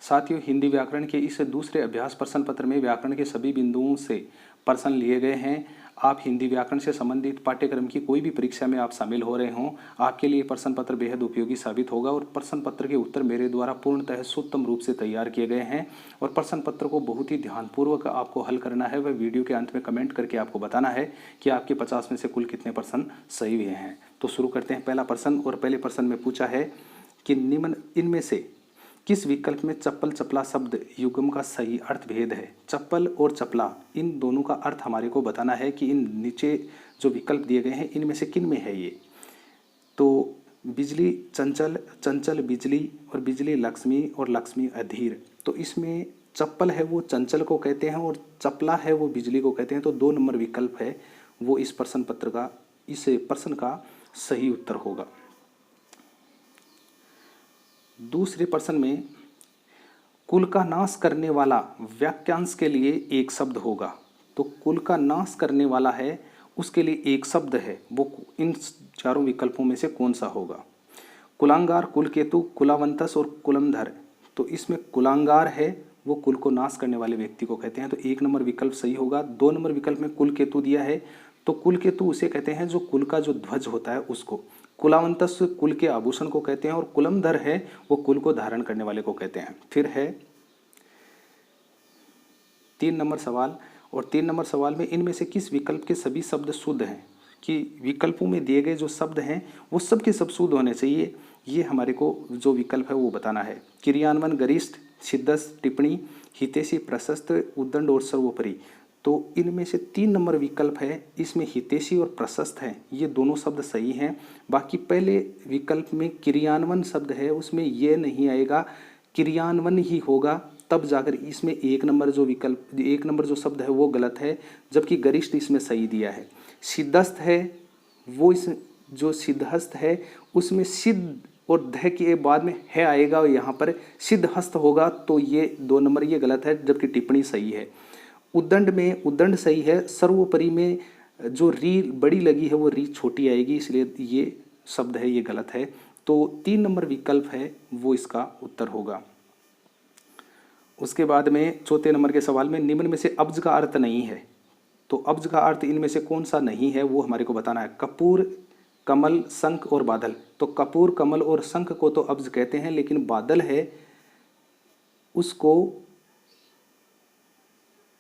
साथियों, हिंदी व्याकरण के इस दूसरे अभ्यास प्रश्न पत्र में व्याकरण के सभी बिंदुओं से प्रश्न लिए गए हैं। आप हिंदी व्याकरण से संबंधित पाठ्यक्रम की कोई भी परीक्षा में आप शामिल हो रहे हों, आपके लिए प्रश्न पत्र बेहद उपयोगी साबित होगा। और प्रश्न पत्र के उत्तर मेरे द्वारा पूर्णतः सुत्तम रूप से तैयार किए गए हैं और प्रश्न पत्र को बहुत ही ध्यानपूर्वक आपको हल करना है। वह वीडियो के अंत में कमेंट करके आपको बताना है कि आपके 50 में से कुल कितने प्रश्न सही हुए हैं। तो शुरू करते हैं पहला प्रश्न। और पहले प्रश्न में पूछा है कि निम्न इनमें से किस विकल्प में चप्पल चपला शब्द युग्म का सही अर्थ भेद है। चप्पल और चपला इन दोनों का अर्थ हमारे को बताना है कि इन नीचे जो विकल्प दिए गए हैं इनमें से किन में है ये। तो बिजली चंचल, चंचल बिजली, और बिजली लक्ष्मी, और लक्ष्मी अधीर। तो इसमें चप्पल है वो चंचल को कहते हैं और चपला है वो बिजली को कहते हैं। तो 2 नंबर विकल्प है वो इस प्रश्न का सही उत्तर होगा। दूसरे प्रश्न में कुल का नाश करने वाला वाक्यांश के लिए एक शब्द होगा। तो कुल का नाश करने वाला है उसके लिए एक शब्द है, वो इन चारों विकल्पों में से कौन सा होगा। कुलांगार, कुलकेतु, कुलावंतस और कुलंधर। तो इसमें कुलांगार है वो कुल को नाश करने वाले व्यक्ति को कहते हैं। तो 1 नंबर विकल्प सही होगा। 2 नंबर विकल्प में कुलकेतु दिया है। तो कुलकेतु उसे कहते हैं जो कुल का जो ध्वज होता है उसको। कुलावंतस कुल के आभूषण को कहते हैं और कुलंधर है वो कुल को धारण करने वाले को कहते हैं। फिर है 3 नंबर सवाल। और 3 नंबर सवाल में इनमें से किस विकल्प के सभी शब्द शुद्ध हैं। कि विकल्पों में दिए गए जो शब्द हैं वो सब के सब शुद्ध होने चाहिए, ये हमारे को जो विकल्प है वो बताना है। क्रियान्वयन, गरिष्ठ, सिद्धस्थ, टिप्पणी, हितैषी, प्रशस्त, उद्दंड और सर्वोपरि। तो इनमें से 3 नंबर विकल्प है, इसमें हितैषी और प्रशस्त है, ये दोनों शब्द सही हैं। बाकी पहले विकल्प में क्रियान्वयन शब्द है उसमें ये नहीं आएगा, क्रियान्वयन ही होगा, तब जाकर इसमें 1 नंबर जो शब्द है वो गलत है, जबकि गरिष्ठ इसमें सही दिया है। सिद्धस्थ है वो इस जो सिद्धहस्त है उसमें सिद्ध और ध के बाद में है आएगा और यहाँ पर सिद्धहस्त होगा, तो ये 2 नंबर ये गलत है, जबकि टिप्पणी सही है। उद्दंड में उद्दंड सही है। सर्वोपरि में जो री बड़ी लगी है वो री छोटी आएगी, इसलिए ये शब्द है ये गलत है। तो 3 नंबर विकल्प है वो इसका उत्तर होगा। उसके बाद में चौथे नंबर के सवाल में निम्न में से अब्ज का अर्थ नहीं है। तो अब्ज का अर्थ इनमें से कौन सा नहीं है वो हमारे को बताना है। कपूर, कमल, शंख और बादल। तो कपूर, कमल और शंख को तो अब्ज कहते हैं, लेकिन बादल है उसको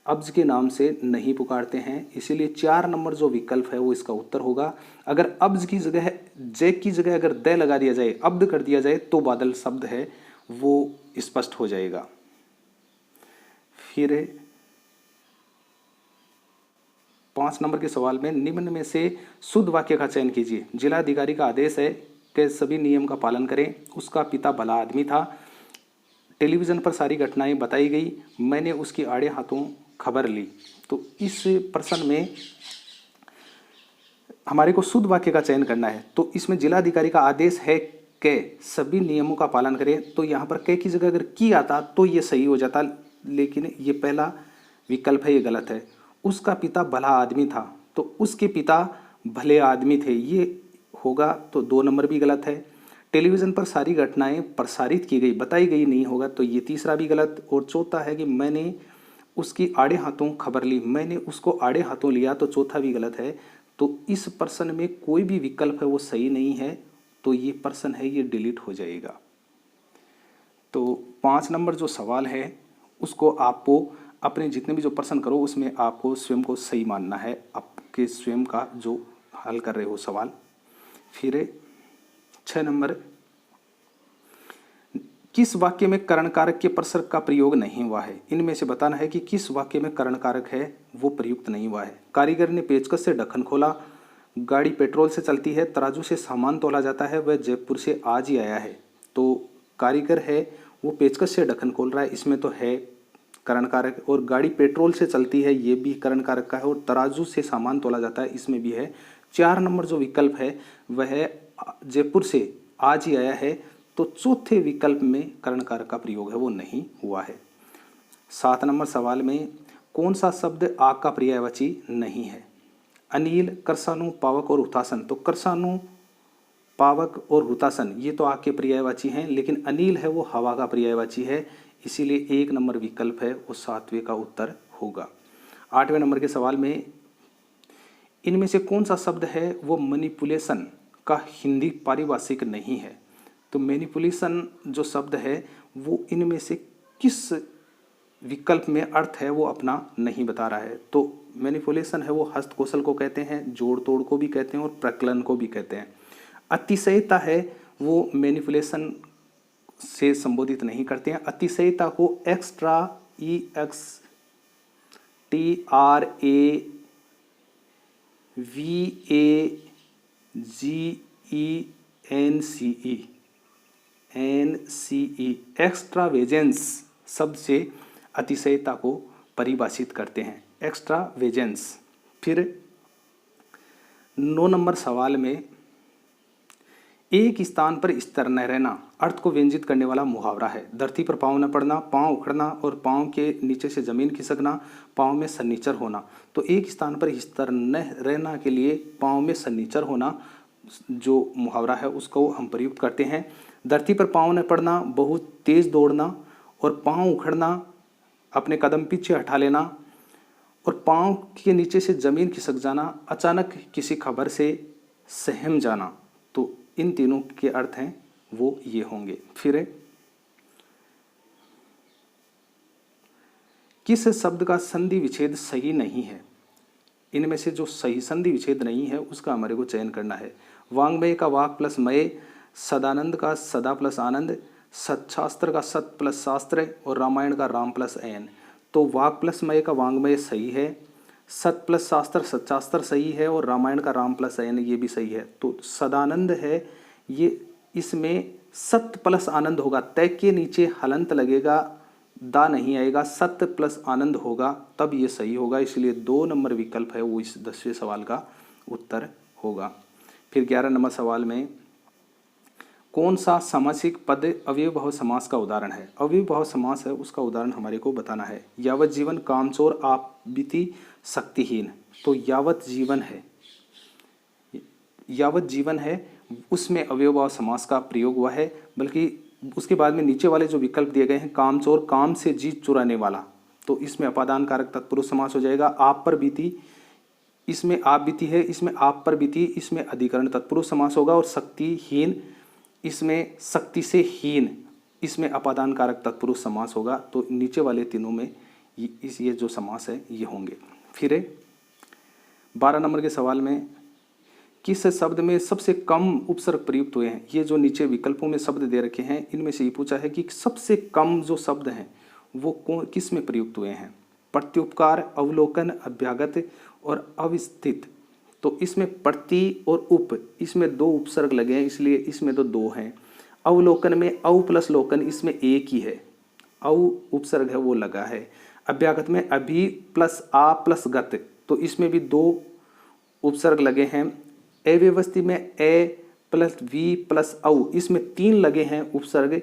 अब्ज के नाम से नहीं पुकारते हैं, इसीलिए 4 नंबर जो विकल्प है वो इसका उत्तर होगा। अगर अब्ज की जगह जय की जगह अगर द लगा दिया जाए, अब्द कर दिया जाए, तो बादल शब्द है वो स्पष्ट हो जाएगा। फिर 5 नंबर के सवाल में निम्न में से शुद्ध वाक्य का चयन कीजिए। जिलाधिकारी का आदेश है कि सभी नियम का पालन करें, उसका पिता भला आदमी था, टेलीविजन पर सारी घटनाएं बताई गई, मैंने उसकी आड़े हाथों खबर ली। तो इस प्रश्न में हमारे को शुद्ध वाक्य का चयन करना है। तो इसमें जिलाधिकारी का आदेश है कि सभी नियमों का पालन करें, तो यहाँ पर के की जगह अगर की आता तो ये सही हो जाता, लेकिन ये पहला विकल्प है ये गलत है। उसका पिता भला आदमी था, तो उसके पिता भले आदमी थे ये होगा, तो 2 नंबर भी गलत है। टेलीविज़न पर सारी घटनाएं प्रसारित की गई, बताई गई नहीं होगा, तो ये तीसरा भी गलत। और चौथा है कि मैंने उसकी आड़े हाथों खबर ली, मैंने उसको आड़े हाथों लिया, तो चौथा भी गलत है। तो इस प्रश्न में कोई भी विकल्प है वो सही नहीं है, तो ये प्रश्न है ये डिलीट हो जाएगा। तो 5 नंबर जो सवाल है उसको आपको अपने जितने भी जो प्रश्न करो उसमें आपको स्वयं को सही मानना है, आपके स्वयं का जो हल कर रहे हो सवाल। फिर 6 नंबर, किस वाक्य में करण कारक के प्रसर्ग का प्रयोग नहीं हुआ है। इनमें से बताना है कि किस वाक्य में करण कारक है वो प्रयुक्त नहीं हुआ है। कारीगर ने पेचकस से ढक्कन खोला, गाड़ी पेट्रोल से चलती है, तराजू से सामान तोला जाता है, वह जयपुर से आज ही आया है। तो कारीगर है वो पेचकस से ढक्कन खोल रहा है, इसमें तो है करण कारक। और गाड़ी पेट्रोल से चलती है ये भी करण कारक का है, और तराजू से सामान तोला जाता है इसमें भी है। 4 नंबर जो विकल्प है वह जयपुर से आज ही आया है, तो चौथे विकल्प में करण कारक का प्रयोग है वो नहीं हुआ है। 7 नंबर सवाल में कौन सा शब्द आग का पर्यायवाची नहीं है। अनिल, करसानु, पावक और हुतासन। तो करसानु, पावक और हुतासन ये तो आग के पर्यायवाची हैं, लेकिन अनिल है वो हवा का पर्यायवाची है, इसीलिए 1 नंबर विकल्प है वो 7वें का उत्तर होगा। 8वें नंबर के सवाल में इनमें से कौन सा शब्द है वो मैनिपुलेशन का हिंदी पारिभाषिक नहीं है। तो मैनिपुलेशन जो शब्द है वो इनमें से किस विकल्प में अर्थ है वो अपना नहीं बता रहा है। तो मैनिपुलेशन है वो हस्तकौशल को कहते हैं, जोड़ तोड़ को भी कहते हैं और प्रकलन को भी कहते हैं। अतिशयता है वो मैनिपुलेशन से संबोधित नहीं करते हैं। अतिशयता को एक्स्ट्रा EXTRAVAGENCE एक्स्ट्रावेजेंस शब्द से अतिशयता को परिभाषित करते हैं, एक्स्ट्रावेजेंस। फिर 9 नंबर सवाल में एक स्थान पर स्थिर न रहना अर्थ को व्यंजित करने वाला मुहावरा है। धरती पर पाँव न पड़ना, पाँव उखड़ना और पाँव के नीचे से जमीन खिसकना, पाँव में सन्नीचर होना। तो एक स्थान पर स्थिर न रहना के लिए पाँव में सन्नीचर होना जो मुहावरा है उसको हम प्रयुक्त करते हैं। धरती पर पाँव न पड़ना, बहुत तेज दौड़ना और पाँव उखड़ना, अपने कदम पीछे हटा लेना और पाँव के नीचे से जमीन खिसक जाना, अचानक किसी खबर से सहम जाना। तो इन तीनों के अर्थ हैं वो ये होंगे। फिर किस शब्द का संधि विच्छेद सही नहीं है। इनमें से जो सही संधि विच्छेद नहीं है उसका हमारे को चयन करना है। वांग्मय का वाक प्लस मय, सदानंद का सदा प्लस आनंद, सत्शास्त्र का सत प्लस शास्त्र और रामायण का राम प्लस ऐन। तो वाक प्लस मय का वांग्मय सही है, सत प्लस शास्त्र सच्चास्त्र सही है और रामायण का राम प्लस ऐन ये भी सही है। तो सदानंद है ये, इसमें सत प्लस आनंद होगा, तय के नीचे हलंत लगेगा, दा नहीं आएगा, सत प्लस आनंद होगा तब ये सही होगा। इसलिए 2 नंबर विकल्प है वो इस 10वें सवाल का उत्तर होगा। फिर 11 नंबर सवाल में कौन सा समासिक पद अव्ययभाव समास का उदाहरण है। अव्ययभाव समास है उसका उदाहरण हमारे को बताना है। यावत जीवन कामचोर आप बीती शक्तिहीन। तो यावत जीवन है, यावत जीवन है उसमें अव्ययभाव समास का प्रयोग हुआ है। बल्कि उसके बाद में नीचे वाले जो विकल्प दिए गए हैं, कामचोर काम से जीत चुराने वाला, तो इसमें अपादान कारक तत्पुरुष समास हो जाएगा। आप पर बीती, इसमें आप बीती है, इसमें आप पर बीती, इसमें अधिकरण तत्पुरुष समास होगा। और शक्तिहीन, इसमें शक्ति से हीन, इसमें अपादान कारक तत्पुरुष समास होगा। तो नीचे वाले तीनों में ये जो समास है ये होंगे। फिर 12 नंबर के सवाल में किस शब्द में सबसे कम उपसर्ग प्रयुक्त हुए हैं। ये जो नीचे विकल्पों में शब्द दे रखे हैं इनमें से ये पूछा है कि सबसे कम जो शब्द हैं वो किस में प्रयुक्त हुए हैं। प्रत्युपकार, अवलोकन, अभ्यागत और अवस्थित। तो इसमें प्रति और उप, इसमें 2 उपसर्ग लगे हैं इसलिए इसमें तो 2 हैं। अवलोकन में अव प्लस लोकन, इसमें एक ही है, अव उपसर्ग है वो लगा है। अभ्यागत में अभि प्लस आ प्लस गत, तो इसमें भी 2 उपसर्ग लगे हैं। अव्यवस्थित में ए प्लस वी प्लस औ, इसमें 3 लगे हैं उपसर्ग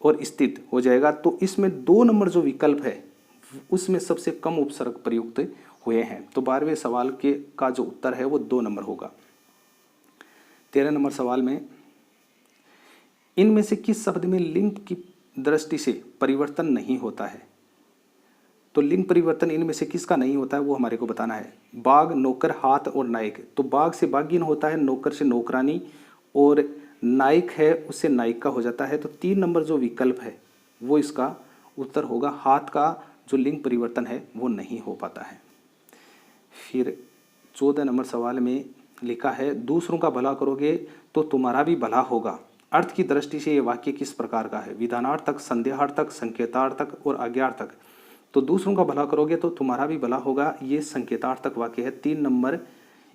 और स्थित हो जाएगा। तो इसमें 2 नंबर जो विकल्प है उसमें सबसे कम उपसर्ग प्रयुक्त हुए हैं। तो 12वें सवाल का जो उत्तर है वो 2 नंबर होगा। 13 नंबर सवाल में इनमें से किस शब्द में लिंग की दृष्टि से परिवर्तन नहीं होता है। तो लिंग परिवर्तन इनमें से किसका नहीं होता है वो हमारे को बताना है। बाघ, नौकर, हाथ और नायक। तो बाघ से बाघिन होता है, नौकर से नौकरानी और नायक है उससे नायिका हो जाता है। तो 3 नंबर जो विकल्प है वो इसका उत्तर होगा। हाथ का जो लिंग परिवर्तन है वो नहीं हो पाता है। फिर 14 नंबर सवाल में लिखा है दूसरों का भला करोगे तो तुम्हारा भी भला होगा। अर्थ की दृष्टि से ये वाक्य किस प्रकार का है। विधानार्थक, संदेहार्थक, संकेतार्थक और आज्ञार्थक। तो दूसरों का भला करोगे तो तुम्हारा भी भला होगा, ये संकेतार्थक वाक्य है। 3 नंबर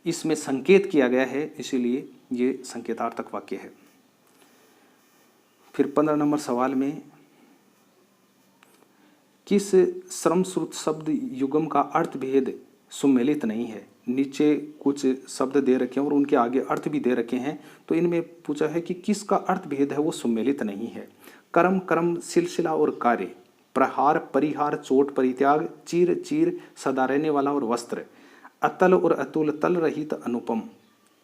इसमें संकेत किया गया है इसीलिए ये संकेतार्थक वाक्य है। फिर 15 नंबर सवाल में किस श्रम श्रुत शब्द युगम का अर्थ भेद सुमेलित नहीं है। नीचे कुछ शब्द दे रखे हैं और उनके आगे अर्थ भी दे रखे हैं। तो इनमें पूछा है कि किसका अर्थ भेद है वो सुमेलित नहीं है। कर्म, कर्म, सिलसिला और कार्य, प्रहार, परिहार, चोट, परित्याग, चीर, चीर, सदा रहने वाला और वस्त्र, अतल और अतुल, तल रहित, अनुपम।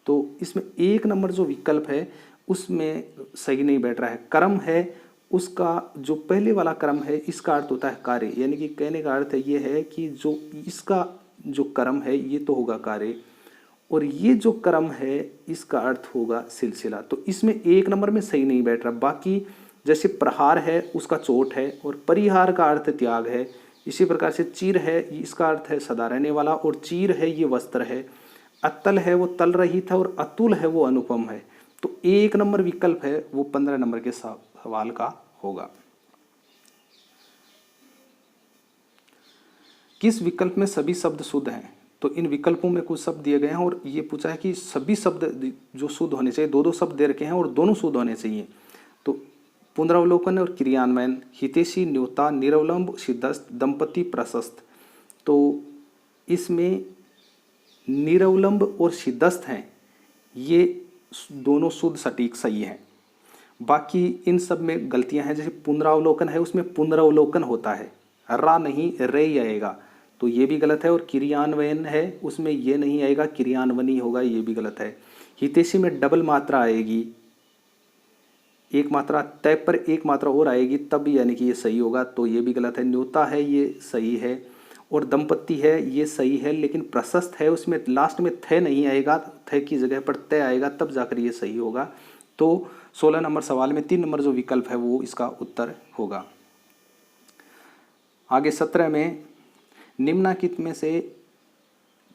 तो इसमें 1 नंबर जो विकल्प है उसमें सही नहीं बैठ रहा है। कर्म है उसका जो पहले वाला कर्म है इसका अर्थ होता है कार्य, यानी कि कहने का अर्थ ये है कि जो इसका जो कर्म है ये तो होगा कार्य, और ये जो कर्म है इसका अर्थ होगा सिलसिला। तो इसमें 1 नंबर में सही नहीं बैठ रहा। बाकी जैसे प्रहार है उसका चोट है, और परिहार का अर्थ त्याग है। इसी प्रकार से चिर है इसका अर्थ है सदा रहने वाला, और चीर है ये वस्त्र है। अतल है वो तल रहित है, और अतुल है वो अनुपम है। तो 1 नंबर विकल्प है वो 15 नंबर के सवाल का होगा। किस विकल्प में सभी शब्द शुद्ध हैं? तो इन विकल्पों में कुछ शब्द दिए गए हैं और ये पूछा है कि सभी शब्द जो शुद्ध होने चाहिए, दो शब्द दे रखे हैं और दोनों शुद्ध होने चाहिए। तो पुनरावलोकन और क्रियान्वयन, हितैषी, न्योता, निरवलंब, सिद्धस्थ, दंपति, प्रशस्त। तो इसमें निरवलंब और सिद्धस्थ हैं, ये दोनों शुद्ध सटीक सही हैं। बाकी इन सब में गलतियां हैं। जैसे पुनरावलोकन है उसमें पुनरावलोकन होता है, रा नहीं रे ही आएगा, तो ये भी गलत है। और क्रियान्वयन है उसमें ये नहीं आएगा, क्रियान्वयन होगा, ये भी गलत है। हितैषी में डबल मात्रा आएगी, एक मात्रा तय पर एक मात्रा और आएगी तब यानी कि ये सही होगा, तो ये भी गलत है। न्योता है ये सही है, और दंपति है ये सही है, लेकिन प्रशस्त है उसमें लास्ट में थ नहीं आएगा, थ की जगह पर तय आएगा तब जाकर ये सही होगा। तो 16 नंबर सवाल में 3 नंबर जो विकल्प है वो इसका उत्तर होगा। आगे 17 में निम्नलिखित में से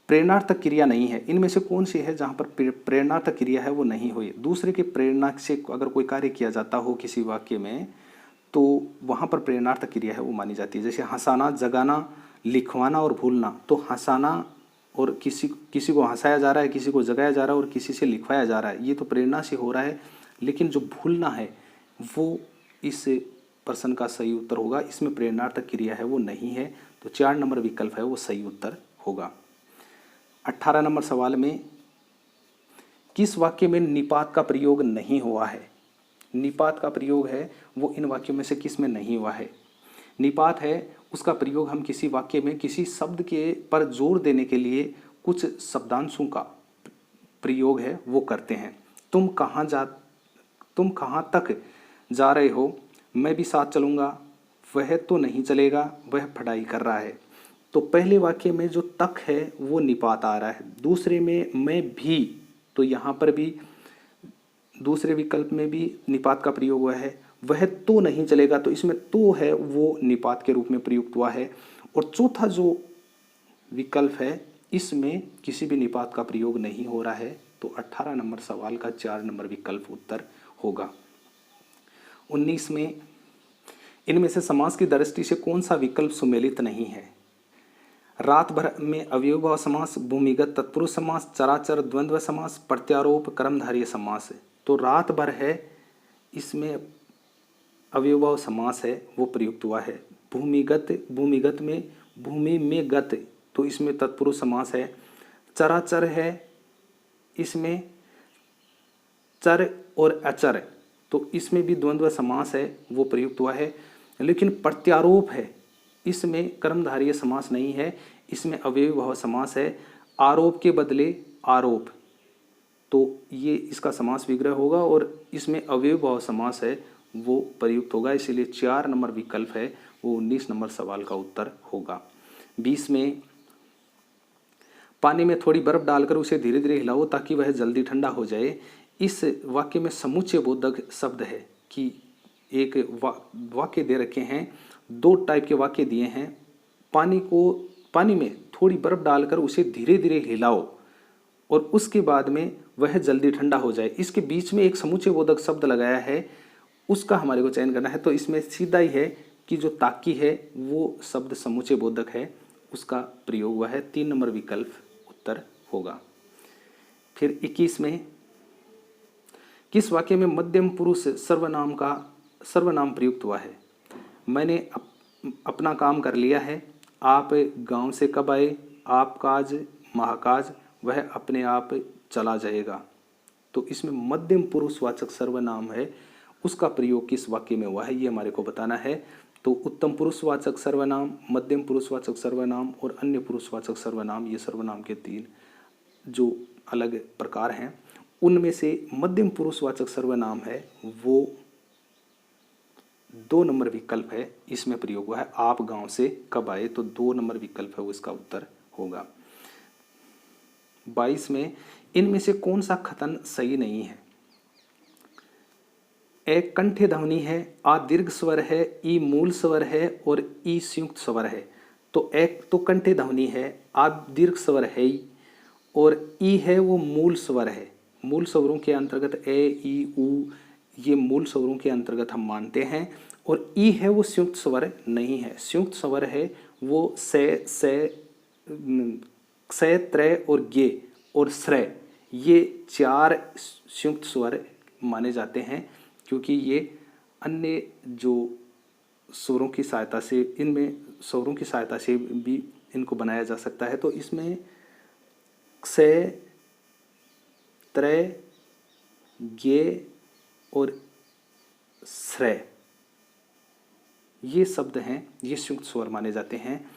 प्रेरणार्थक क्रिया नहीं है, इनमें से कौन सी है जहाँ पर प्रेरणार्थक क्रिया है वो नहीं हुई? दूसरे की प्रेरणा से अगर कोई कार्य किया जाता हो किसी वाक्य में तो वहाँ पर प्रेरणार्थक क्रिया है वो मानी जाती है। जैसे हंसाना, जगाना, लिखवाना और भूलना। तो हंसाना और किसी को हंसाया जा रहा है, किसी को जगाया जा रहा है और किसी से लिखवाया जा रहा है, ये तो प्रेरणा से हो रहा है। लेकिन जो भूलना है वो इस प्रश्न का सही उत्तर होगा, इसमें प्रेरणार्थक क्रिया है वो नहीं है। तो 4 नंबर विकल्प है वो सही उत्तर होगा। 18 नंबर सवाल में किस वाक्य में निपात का प्रयोग नहीं हुआ है? निपात का प्रयोग है वो इन वाक्यों में से किस में नहीं हुआ है? निपात है उसका प्रयोग हम किसी वाक्य में किसी शब्द के पर जोर देने के लिए कुछ शब्दांशों का प्रयोग है वो करते हैं। तुम कहाँ तक जा रहे हो? मैं भी साथ चलूँगा। वह तो नहीं चलेगा, वह पढ़ाई कर रहा है। तो पहले वाक्य में जो तक है वो निपात आ रहा है। दूसरे में मैं भी, तो यहाँ पर भी दूसरे विकल्प में भी निपात का प्रयोग हुआ है। वह तो नहीं चलेगा, तो इसमें तो है वो निपात के रूप में प्रयुक्त हुआ है। और चौथा जो विकल्प है इसमें किसी भी निपात का प्रयोग नहीं हो रहा है। तो 18 नंबर सवाल का 4 नंबर विकल्प उत्तर होगा। 19 में इनमें से समास की दृष्टि से कौन सा विकल्प सुमेलित नहीं है? रात भर में अव्ययभाव समास, भूमिगत तत्पुरुष समास, चराचर द्वंद्व समास, प्रत्यारोप कर्मधारय समास है। तो रात भर है इसमें अव्ययभाव समास है वो प्रयुक्त हुआ है। भूमिगत में भूमि में गत, तो इसमें तत्पुरुष समास है। चराचर है इसमें चर और अचर, तो इसमें भी द्वंद्व समास है वो प्रयुक्त हुआ है। लेकिन प्रत्यारोप है इसमें कर्मधारय समास नहीं है, इसमें अव्ययभाव समास है। आरोप के बदले आरोप, तो ये इसका समास विग्रह होगा और इसमें अव्ययभाव समास है वो प्रयुक्त होगा। इसीलिए 4 नंबर विकल्प है वो 19 नंबर सवाल का उत्तर होगा। 20 में पानी में थोड़ी बर्फ डालकर उसे धीरे धीरे हिलाओ ताकि वह जल्दी ठंडा हो जाए। इस वाक्य में समुच्चय बोधक शब्द है कि एक वाक्य दे रखे हैं, 2 टाइप के वाक्य दिए हैं। पानी में थोड़ी बर्फ डालकर उसे धीरे धीरे हिलाओ और उसके बाद में वह जल्दी ठंडा हो जाए। इसके बीच में एक समुच्चय बोधक शब्द लगाया है, उसका हमारे को चयन करना है। तो इसमें सीधा ही है कि जो ताकि है वो शब्द समुच्चय बोधक है, उसका प्रयोग हुआ है। 3 नंबर विकल्प उत्तर होगा। फिर 21 में किस वाक्य में मध्यम पुरुष सर्वनाम प्रयुक्त हुआ है? मैंने अपना काम कर लिया है, आप गांव से कब आए, आप काज महाकाज, वह अपने आप चला जाएगा। तो इसमें मध्यम पुरुषवाचक सर्वनाम है, उसका प्रयोग किस वाक्य में हुआ है ये हमारे को बताना है। तो उत्तम पुरुषवाचक सर्वनाम, मध्यम पुरुषवाचक सर्वनाम और अन्य पुरुषवाचक सर्वनाम, ये सर्वनाम के 3 जो अलग प्रकार हैं। उनमें से मध्यम पुरुषवाचक सर्वनाम है वो 2 नंबर विकल्प है, इसमें प्रयोग हुआ है। आप गांव से कब आए, तो 2 नंबर विकल्प है वो इसका उत्तर होगा। 22 में इनमें से कौन सा कथन सही नहीं है? ए कंठ्य ध्वनि है, आ दीर्घ स्वर है, ई मूल स्वर है और ई संयुक्त स्वर है। तो एक तो कंठ्य ध्वनि है, आ दीर्घ स्वर है ही, और ई है वो मूल स्वर है। मूल स्वरों के अंतर्गत ए ई उ ये मूल स्वरों के अंतर्गत हम मानते हैं। और ई है वो संयुक्त स्वर नहीं है। संयुक्त स्वर है वो से त्रय और गे और श्रय, ये 4 संयुक्त स्वर माने जाते हैं, क्योंकि ये अन्य जो स्वरों की सहायता से, इनमें स्वरों की सहायता से भी इनको बनाया जा सकता है। तो इसमें से त्रय गे और श्रय ये शब्द हैं, ये संयुक्त स्वर माने जाते हैं।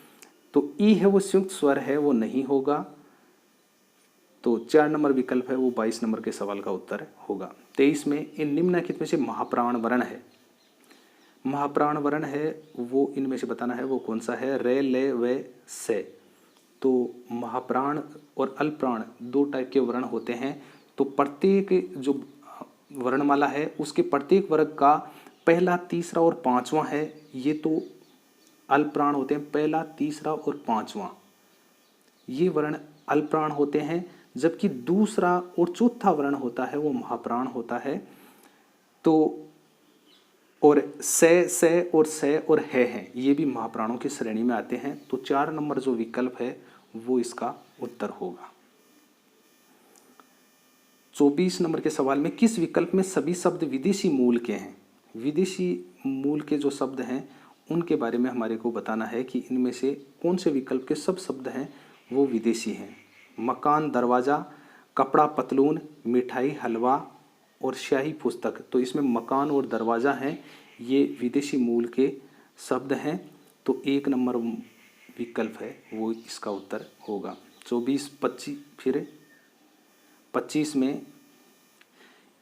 तो ई है वो संयुक्त स्वर है, वो नहीं होगा। तो 4 नंबर विकल्प है वो 22 नंबर के सवाल का उत्तर होगा। 23 में इन निम्नलिखित में से महाप्राण वर्ण है। महाप्राण वर्ण है वो इनमें से बताना है वो कौन सा है? रे ले वे से। तो महाप्राण और अल्पप्राण 2 टाइप के वर्ण होते हैं। तो प्रत्येक जो वर्णमाला है उसके प्रत्येक वर्ग का पहला, तीसरा और पांचवा है, ये तो अल्पप्राण होते हैं। पहला, तीसरा और पांचवा ये वर्ण अल्पप्राण होते हैं, जबकि दूसरा और चौथा वर्ण होता है वो महाप्राण होता है। तो और से और है हैं, ये भी महाप्राणों की श्रेणी में आते हैं। तो 4 नंबर जो विकल्प है वो इसका उत्तर होगा। 24 नंबर के सवाल में किस विकल्प में सभी शब्द विदेशी मूल के हैं? विदेशी मूल के जो शब्द हैं उनके बारे में हमारे को बताना है कि इनमें से कौन से विकल्प के सब शब्द हैं वो विदेशी हैं। मकान दरवाज़ा, कपड़ा पतलून, मिठाई हलवा और स्याही पुस्तक। तो इसमें मकान और दरवाज़ा हैं, ये विदेशी मूल के शब्द हैं। तो 1 नंबर विकल्प है वो इसका उत्तर होगा। 25 में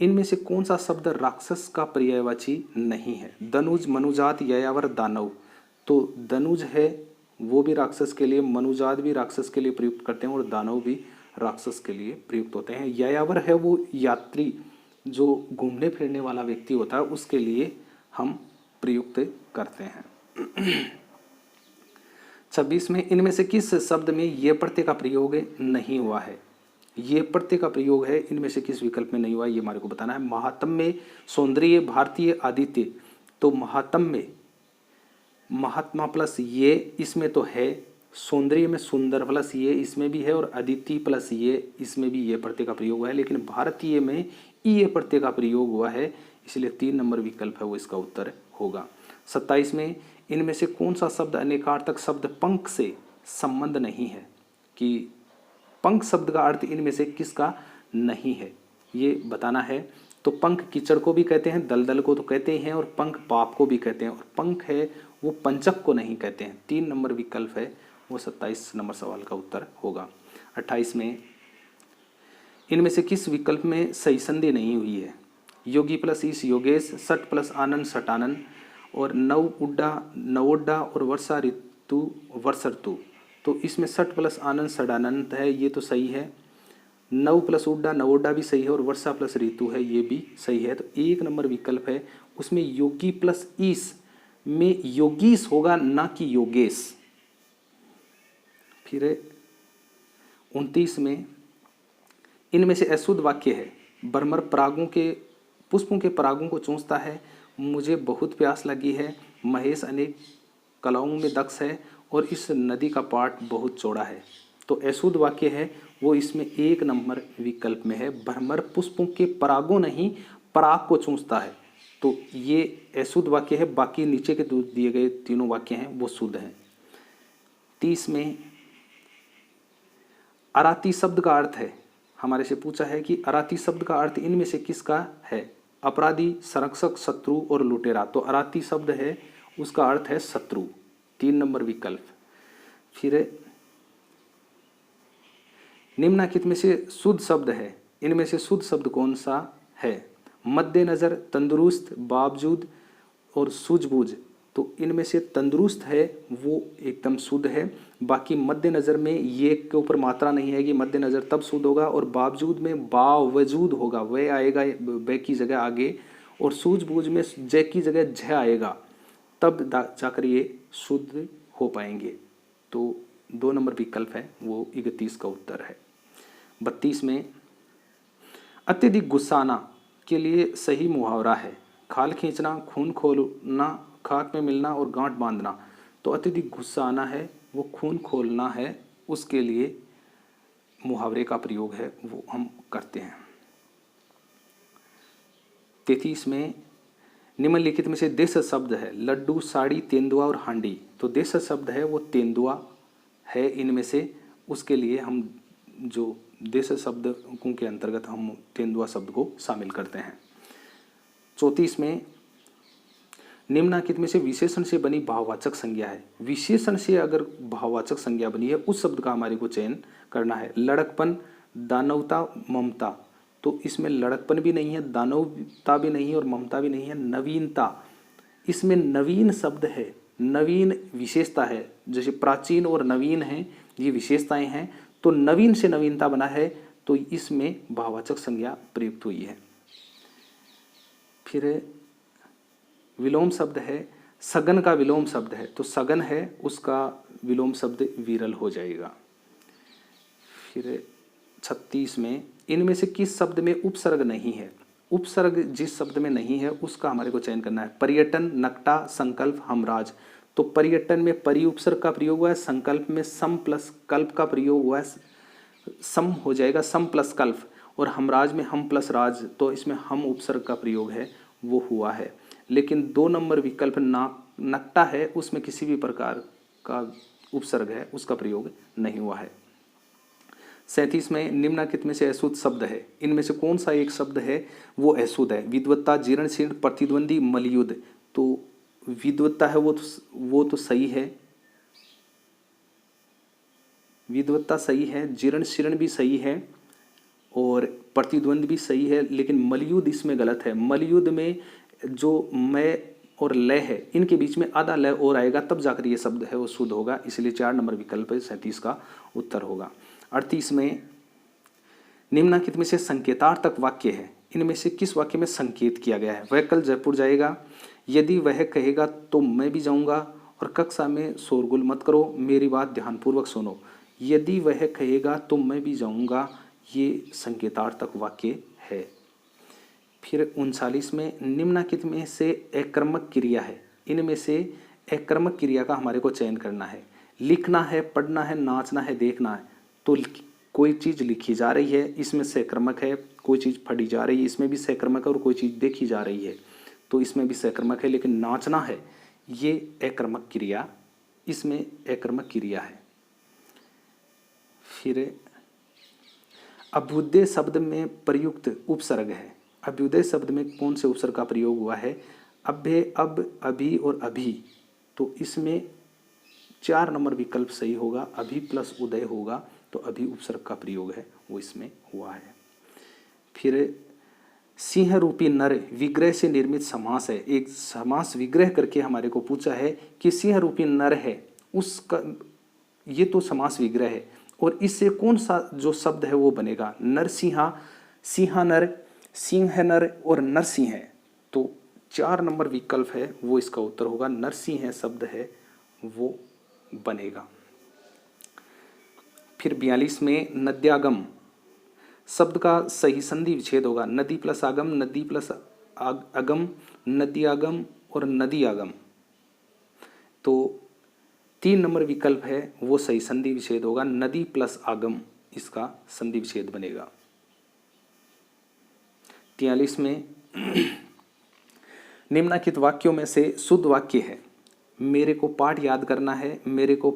इनमें से कौन सा शब्द राक्षस का पर्यायवाची नहीं है? दनुज, मनुजात, यायावर, दानव। तो दनुज है वो भी राक्षस के लिए, मनुजात भी राक्षस के लिए प्रयुक्त करते हैं और दानव भी राक्षस के लिए प्रयुक्त होते हैं। यायावर है वो यात्री जो घूमने फिरने वाला व्यक्ति होता है उसके लिए हम प्रयुक्त करते हैं। 26 में इनमें से किस शब्द में ये प्रत्यय का प्रयोग नहीं हुआ है? ये प्रत्यय का प्रयोग है इनमें से किस विकल्प में नहीं हुआ ये हमारे को बताना है। महात्म्य, सौंदर्य, भारतीय, आदित्य। तो महात्म्य, महात्मा प्लस ये इसमें तो है, सौंदर्य में सुंदर प्लस ये इसमें भी है, और अदिति प्लस ये इसमें भी ये प्रत्यय का प्रयोग हुआ है। लेकिन भारतीय में ये प्रत्यय का प्रयोग हुआ है, इसलिए 3 नंबर विकल्प है वो इसका उत्तर होगा। 27 में इनमें से कौन सा शब्द अनेकार्थक शब्द पंख से संबंध नहीं है? कि पंख शब्द का अर्थ इनमें से किसका नहीं है ये बताना है। तो पंख कीचड़ को भी कहते हैं, दलदल को तो कहते हैं, और पंख पाप को भी कहते हैं, और पंख है वो पंचक को नहीं कहते हैं। 3 नंबर विकल्प है वो 27 नंबर सवाल का उत्तर होगा। 28 में इनमें से किस विकल्प में सही संधि नहीं हुई है? योगी प्लस ईश योगेश, सट प्लस आनंद सटानंद, और नव उड्डा नवोड्डा और वर्षा ऋतु वर्ष ऋतु। तो इसमें सट प्लस आनंद सडानंद है, ये तो सही है। नव प्लस उड्डा नवोड्डा भी सही है, और वर्षा प्लस ऋतु है ये भी सही है। तो 1 नंबर विकल्प है उसमें योगी प्लस ईश में योगीश होगा ना कि योगेश। फिर 29 में इनमें से अशुद्ध वाक्य है। भ्रमर परागों के पुष्पों के परागों को चूसता है, मुझे बहुत प्यास लगी है, महेश अनेक कलाओं में दक्ष है, और इस नदी का पाट बहुत चौड़ा है। तो अशुद्ध वाक्य है वो इसमें 1 नंबर विकल्प में है। भ्रमर पुष्पों के परागों नहीं पराग को चूसता है, तो ये अशुद्ध वाक्य है। बाकी नीचे के दिए गए तीनों वाक्य हैं वो शुद्ध हैं। 30 में अराती शब्द का अर्थ है, हमारे से पूछा है कि अराती शब्द का अर्थ इनमें से किसका है? अपराधी, संरक्षक, शत्रु और लुटेरा। तो अराती शब्द है उसका अर्थ है शत्रु। 3 नंबर विकल्प। फिर निम्नलिखित में से शुद्ध शब्द है, इनमें से शुद्ध शब्द कौन सा है? मद्देनजर, तंदुरुस्त, बावजूद, और सूझबूझ, तो इनमें से तंदुरुस्त है वो एकदम शुद्ध है। बाकी मद्देनज़र में ये के ऊपर मात्रा नहीं है कि मद्देनज़र तब शुद्ध होगा, और बावजूद में बावजूद होगा, वह आएगा वे की जगह आगे, और सूझबूझ में जय की जगह झ आएगा, तब जाकर ये शुद्ध हो पाएंगे। तो 2 नंबर विकल्प है वो 31 का उत्तर है। 32 में अत्यधिक गुस्सा आना के लिए सही मुहावरा है खाल खींचना, खून खोलना, खाक में मिलना और गांठ बांधना। तो अत्यधिक गुस्सा आना है वो खून खोलना है, उसके लिए मुहावरे का प्रयोग है वो हम करते हैं। 33 में निम्नलिखित में से देश शब्द है लड्डू, साड़ी, तेंदुआ और हांडी। तो देश शब्द है वो तेंदुआ है इनमें से, उसके लिए हम जो देश शब्दों के अंतर्गत हम तेंदुआ शब्द को शामिल करते हैं। 34 में निम्नलिखित में से विशेषण से बनी भाववाचक संज्ञा है। विशेषण से अगर भाववाचक संज्ञा बनी है उस शब्द का हमारे को चयन करना है। लड़कपन, दानवता, ममता। तो इसमें लड़कपन भी नहीं है, दानवता भी नहीं है और ममता भी नहीं है। नवीनता, इसमें नवीन शब्द है, नवीन विशेषता है, जैसे प्राचीन और नवीन है ये विशेषताएं हैं, तो नवीन से नवीनता बना है, तो इसमें भाववाचक संज्ञा प्रयुक्त हुई है। फिर विलोम शब्द है सघन का विलोम शब्द है, तो सघन है उसका विलोम शब्द विरल हो जाएगा। फिर 36 में इनमें से किस शब्द में उपसर्ग नहीं है। उपसर्ग जिस शब्द में नहीं है उसका हमारे को चयन करना है। पर्यटन, नकटा, संकल्प, हमराज। तो पर्यटन में परि उपसर्ग का प्रयोग हुआ है, संकल्प में सम प्लस कल्प का प्रयोग हुआ है, सम हो जाएगा सम प्लस कल्प, और हमराज में हम प्लस राज, तो इसमें हम उपसर्ग का प्रयोग है वो हुआ है। लेकिन 2 नंबर विकल्प नकटा है उसमें किसी भी प्रकार का उपसर्ग है उसका प्रयोग नहीं हुआ है। 37 में निम्नलिखित में से अशुद्ध शब्द है, इनमें से कौन सा एक शब्द है वो अशुद्ध है। विद्वत्ता, जीर्ण, प्रतिद्वंदी, मलयुद्ध। तो विद्वत्ता है वो तो सही है, विद्वत्ता सही है, जीर्ण भी सही है और प्रतिद्वंद भी सही है, लेकिन मलयुद्ध इसमें गलत है। मलयुद्ध में जो मैं और लय है इनके बीच में आधा लय और आएगा तब जाकर ये शब्द है वो शुद्ध होगा, इसलिए 4 नंबर विकल्प 37 का उत्तर होगा। 38 में निम्नलिखित में से संकेतार्थक वाक्य है, इनमें से किस वाक्य में संकेत किया गया है। वह कल जयपुर जाएगा, यदि वह कहेगा तो मैं भी जाऊंगा, और कक्षा में शोरगुल मत करो, मेरी बात ध्यानपूर्वक सुनो। यदि वह कहेगा तो मैं भी जाऊंगा, ये संकेतार्थक वाक्य है। फिर 39 में निम्नलिखित में से अकर्मक क्रिया है, इनमें से अकर्मक क्रिया का हमारे को चयन करना है। लिखना है, पढ़ना है, नाचना है, देखना है। तो कोई चीज़ लिखी जा रही है इसमें सकर्मक है, कोई चीज़ पढ़ी जा रही है इसमें भी सकर्मक है, और कोई चीज़ देखी जा रही है तो इसमें भी सकर्मक है। लेकिन नाचना है ये अकर्मक क्रिया, इसमें अकर्मक क्रिया है। फिर अभ्युदय शब्द में प्रयुक्त उपसर्ग है। अभ्युदय शब्द में कौन से उपसर्ग का प्रयोग हुआ है। अभ्य, अब, अभी और अभी। तो इसमें 4 नंबर विकल्प सही होगा, अभी प्लस उदय होगा, तो अभी उपसर्ग का प्रयोग है वो इसमें हुआ है। फिर सिंह रूपी नर विग्रह से निर्मित समास है। एक समास विग्रह करके हमारे को पूछा है कि सिंह रूपी नर है उसका, ये तो समास विग्रह है, और इससे कौन सा जो शब्द है वो बनेगा। नरसिंहा, सिंहा नर, सिंह नर और नरसिंह है। तो 4 नंबर विकल्प है वो इसका उत्तर होगा, नरसिंह शब्द है वो बनेगा। फिर 42 में नद्यागम शब्द का सही संधि विच्छेद होगा। नदी प्लस आगम, नदी प्लस अगम, नदियागम और नदी आगम। तो 3 नंबर विकल्प है वो सही संधि विच्छेद होगा, नदी प्लस आगम इसका संधि विच्छेद बनेगा। 43 में निम्नलिखित वाक्यों में से शुद्ध वाक्य है। मेरे को पाठ याद करना है, मेरे को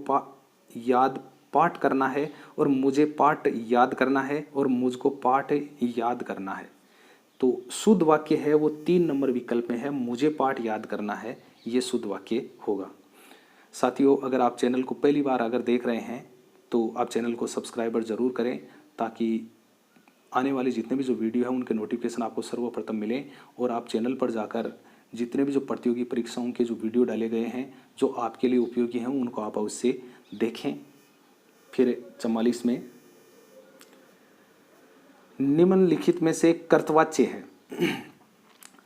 पाठ करना है, और मुझे पाठ याद करना है, और मुझको पाठ याद करना है। तो शुद्ध वाक्य है वो 3 नंबर विकल्प में है, मुझे पाठ याद करना है, ये शुद्ध वाक्य होगा। साथियों, अगर आप चैनल को पहली बार अगर देख रहे हैं तो आप चैनल को सब्सक्राइबर ज़रूर करें, ताकि आने वाले जितने भी जो वीडियो है उनके नोटिफिकेशन आपको सर्वप्रथम मिले, और आप चैनल पर जाकर जितने भी जो प्रतियोगी परीक्षाओं के जो वीडियो डाले गए हैं जो आपके लिए उपयोगी हैं उनको आप अवश्य देखें। फिर 44 में निम्नलिखित में से कर्तवाच्य है।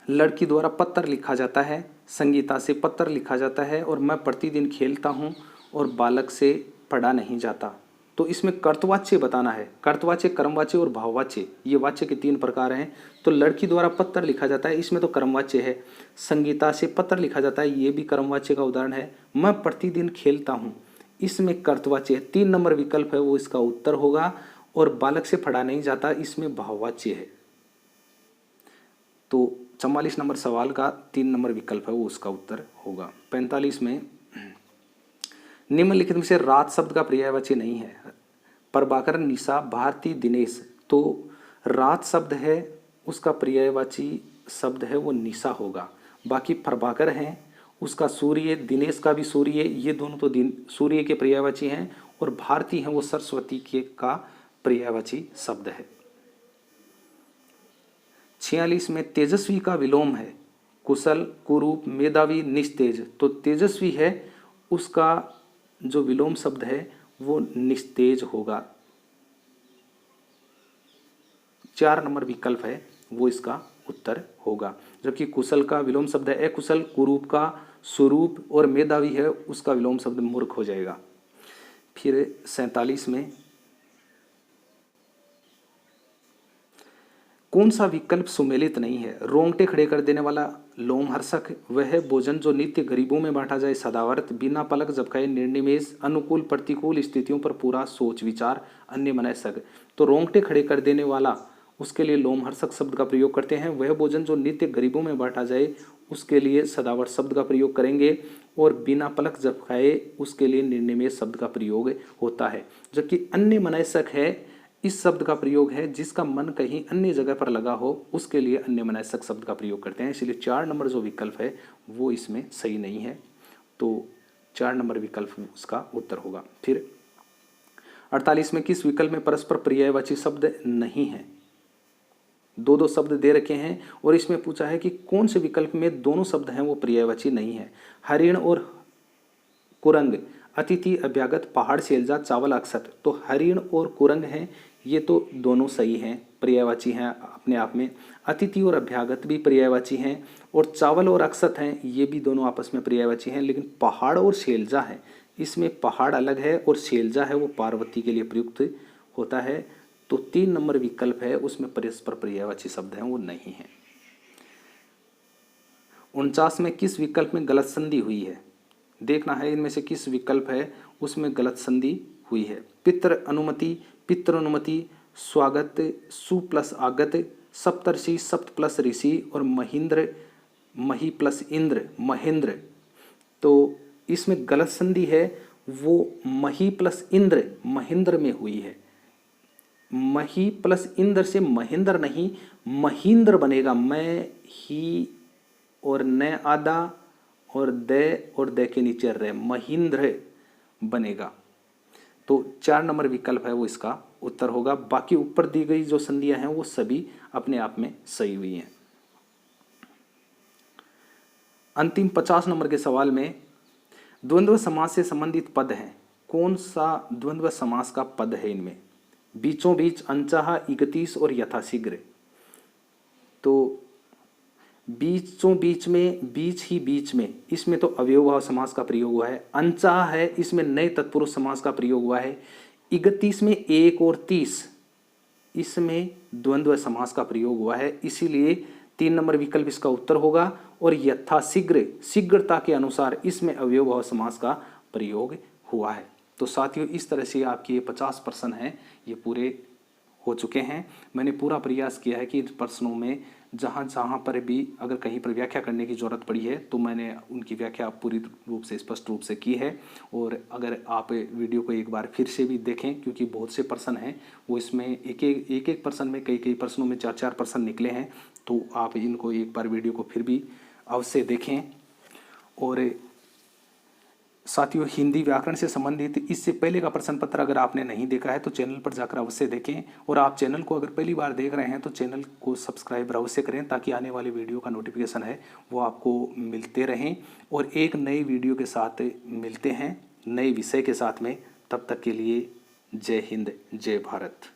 लड़की द्वारा पत्र लिखा जाता है, संगीता से पत्र लिखा जाता है और मैं प्रतिदिन खेलता हूँ और बालक से पढ़ा नहीं जाता। तो इसमें कर्तवाच्य बताना है। कर्तवाच्य, कर्मवाच्य और भाववाच्य, ये वाच्य के 3 प्रकार हैं। तो लड़की द्वारा पत्र लिखा जाता है, इसमें तो कर्मवाच्य है। संगीता से पत्र लिखा जाता है, ये भी कर्मवाच्य का उदाहरण है। मैं प्रतिदिन खेलता हूँ, इसमें कर्तवाच्य है। 3 नंबर विकल्प है वो इसका उत्तर होगा। और बालक से पढ़ा नहीं जाता, इसमें भाववाच्य है। तो 44 नंबर सवाल का 3 नंबर विकल्प है वो उसका उत्तर होगा। 45 में निम्नलिखित में से रात शब्द का पर्यायवाची नहीं है। प्रभाकर, निशा, भारती, दिनेश। तो रात शब्द है उसका पर्यायवाची शब्द है वो निशा होगा। बाकी प्रभाकर हैं उसका सूर्य, दिनेश का भी सूर्य, ये दोनों तो सूर्य के पर्यायवाची हैं। और भारती हैं वो सरस्वती के का पर्यायवाची शब्द है। 46 में तेजस्वी का विलोम है। कुशल, कुरूप, मेधावी, निस्तेज। तो तेजस्वी है उसका जो विलोम शब्द है वो निस्तेज होगा। 4 नंबर विकल्प है वो इसका उत्तर होगा। जबकि कुशल का विलोम शब्द है अकुशल, कुरूप का स्वरूप और मेधावी है उसका विलोम शब्द मूर्ख हो जाएगा। फिर 47 में कौन सा विकल्प सुमेलित नहीं है। रोंगटे खड़े कर देने वाला, लोमहर्षक, वह भोजन जो नित्य गरीबों में बांटा जाए, सदावर्त, बिना पलक झपकाए, निर्निमेष, अनुकूल प्रतिकूल स्थितियों पर पूरा सोच विचार, अन्य मनैसक। तो रोंगटे खड़े कर देने वाला उसके लिए लोमहर्षक शब्द का प्रयोग करते हैं। वह भोजन जो नित्य गरीबों में बांटा जाए उसके लिए सदावर्त शब्द का प्रयोग करेंगे। और बिना पलक झपकाए उसके लिए निर्निमेष शब्द का प्रयोग होता है। जबकि अन्य मनैसक है इस शब्द का प्रयोग है जिसका मन कहीं अन्य जगह पर लगा हो उसके लिए अन्य मनैसक शब्द का प्रयोग करते हैं। इसलिए 4 नंबर जो विकल्प है वो इसमें सही नहीं है। तो 4 नंबर विकल्प उसका उत्तर होगा। फिर 48 में किस विकल्प में परस्पर पर्यायवाची शब्द नहीं है। 2 शब्द दे रखे हैं और इसमें पूछा है कि कौन से विकल्प में दोनों शब्द हैं वो पर्यायवाची नहीं है। हरिण और कुरंग, अतिथि, अभ्यागत, पहाड़, शैलजा, चावल, अक्षत। तो हरिण और कुरंग हैं ये तो दोनों सही हैं, पर्यायवाची हैं अपने आप में। अतिथि और अभ्यागत भी पर्यायवाची हैं। और चावल और अक्षत हैं ये भी दोनों आपस में पर्यायवाची हैं। लेकिन पहाड़ और शैलजा है, इसमें पहाड़ अलग है और शैलजा है वो पार्वती के लिए प्रयुक्त होता है। तो 3 नंबर विकल्प है उसमें परस्पर पर्यायवाची शब्द हैं वो नहीं है। 49 में किस विकल्प में गलत संधि हुई है। देखना है इनमें से किस विकल्प है उसमें गलत संधि हुई है। पितृ अनुमति, पितृ अनुमति, स्वागत, सु प्लस आगत, सप्तर्षि, सप्त प्लस ऋषि और महेंद्र, मही प्लस इंद्र, महेंद्र। तो इसमें गलत संधि है वो मही प्लस इंद्र, महेंद्र में हुई है। मही प्लस इंद्र से महेंद्र नहीं महींद्र बनेगा। मैं ही और न आदा और द के नीचे रहे, महींद्र बनेगा। तो 4 नंबर विकल्प है वो इसका उत्तर होगा। बाकी ऊपर दी गई जो संधियां हैं वो सभी अपने आप में सही हुई हैं। अंतिम 50 नंबर के सवाल में द्वंद्व समास से संबंधित पद हैं। कौन सा द्वंद्व समास का पद है इनमें। बीचों बीच, अनचाहा, इगतीस और यथाशीघ्र। तो बीचों बीच में, बीच ही बीच में, इसमें तो अव्ययभाव समास का प्रयोग हुआ है। अनचाहा है इसमें नए तत्पुरुष समास का प्रयोग हुआ है। इगतीस में 1 और 30 इसमें द्वंद्व समास का प्रयोग हुआ है। इसीलिए 3 नंबर विकल्प इसका उत्तर होगा। और यथाशीघ्र, शीघ्रता के अनुसार इसमें अव्ययभाव समास का प्रयोग हुआ है। तो साथियों इस तरह से आपके ये 50 प्रश्न हैं ये पूरे हो चुके हैं। मैंने पूरा प्रयास किया है कि इन प्रश्नों में जहाँ जहाँ पर भी अगर कहीं पर व्याख्या करने की ज़रूरत पड़ी है तो मैंने उनकी व्याख्या पूरी रूप से स्पष्ट रूप से की है। और अगर आप वीडियो को एक बार फिर से भी देखें क्योंकि बहुत से प्रश्न हैं वो इसमें एक प्रश्न में कई प्रश्नों में 4 प्रश्न निकले हैं। तो आप इनको एक बार वीडियो को फिर भी अवश्य देखें। और साथियों, हिंदी व्याकरण से संबंधित इससे पहले का प्रश्न पत्र अगर आपने नहीं देखा है तो चैनल पर जाकर अवश्य देखें। और आप चैनल को अगर पहली बार देख रहे हैं तो चैनल को सब्सक्राइब अवश्य करें ताकि आने वाले वीडियो का नोटिफिकेशन है वो आपको मिलते रहें। और एक नए वीडियो के साथ मिलते हैं, नए विषय के साथ में। तब तक के लिए जय हिंद, जय भारत।